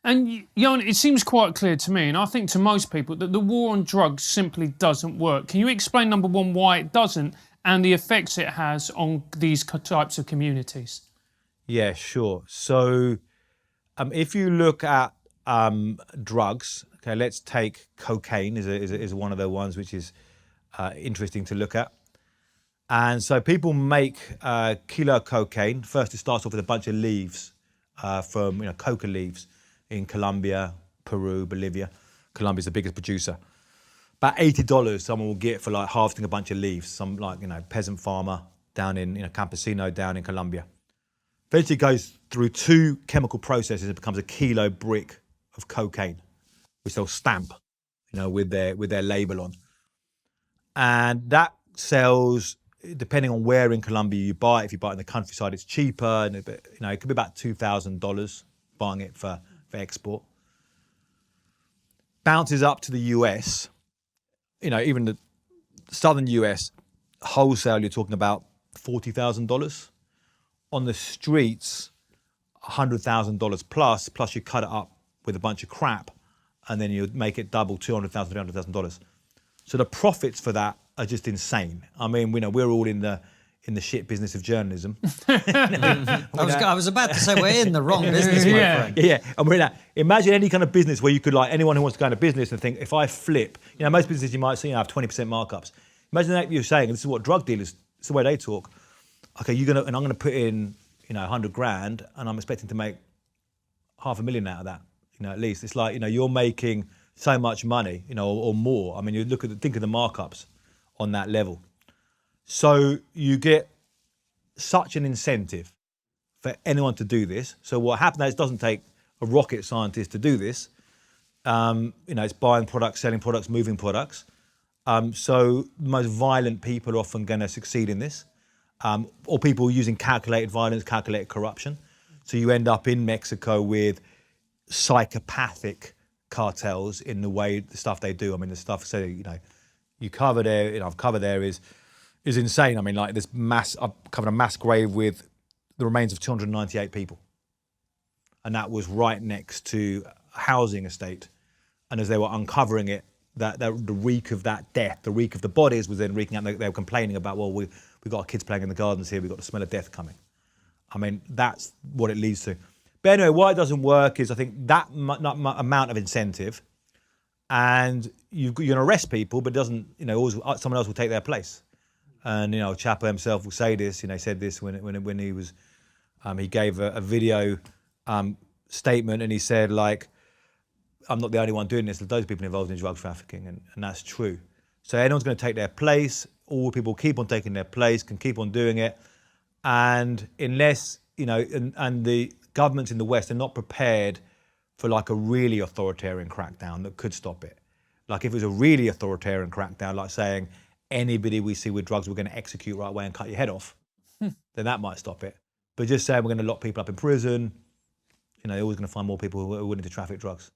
And Ioan, it seems quite clear to me, and I think to most people, that the war on drugs simply doesn't work. Can you explain, number one, why it doesn't and the effects it has on these types of communities? Yeah, sure. So if you look at drugs, okay, let's take cocaine is one of the ones which is interesting to look at. And so people make a kilo of cocaine. First, it starts off with a bunch of leaves from coca leaves in Colombia, Peru, Bolivia. Colombia's the biggest producer. About $80 someone will get for like harvesting a bunch of leaves. Some peasant farmer down in campesino down in Colombia. Eventually goes through 2 chemical processes and becomes a kilo brick of cocaine, which they'll stamp, with their label on. And that sells, depending on where in Colombia you buy it. If you buy it in the countryside, it's cheaper, and it could be about $2,000 buying it for export. Bounces up to the US, even the southern US, wholesale, you're talking about $40,000. On the streets, $100,000 plus you cut it up with a bunch of crap, and then you make it double, $200,000, $300,000. So the profits for that are just insane. I mean, we're all in the shit business of journalism. I was about to say we're in the wrong business, my friend. Yeah, and we're in that. Imagine any kind of business where you could, anyone who wants to go into business and think, if I flip, most businesses you might see have 20% markups. Imagine that you're saying, and this is what drug dealers, it's the way they talk. Okay, I'm going to put in, 100 grand, and I'm expecting to make $500,000 out of that, at least. It's like, you're making so much money, or more. I mean, think of the markups on that level. So you get such an incentive for anyone to do this. So what happens is it doesn't take a rocket scientist to do this. It's buying products, selling products, moving products. So the most violent people are often going to succeed in this, or people using calculated violence, calculated corruption. So you end up in Mexico with psychopathic cartels in the way the stuff they do. I mean, the stuff, so you cover there, I've covered there is insane. I mean, like I've covered a mass grave with the remains of 298 people. And that was right next to a housing estate. And as they were uncovering it, the reek of that death, the reek of the bodies was then reeking out. They were complaining about, well, we've got our kids playing in the gardens here, we've got the smell of death coming. I mean, that's what it leads to. But anyway, why it doesn't work is I think that amount of incentive, and you're going to arrest people, but it doesn't, always someone else will take their place. And, Chapo himself will say this, said this when he was, he gave a video statement, and he said, I'm not the only one doing this, there's those people involved in drug trafficking, and that's true. So anyone's going to take their place, all people keep on taking their place, can keep on doing it. And unless, and the governments in the West are not prepared for a really authoritarian crackdown that could stop it. If it was a really authoritarian crackdown, like saying, anybody we see with drugs we're going to execute right away and cut your head off, then that might stop it. But just saying we're going to lock people up in prison, you're always going to find more people who are willing to traffic drugs.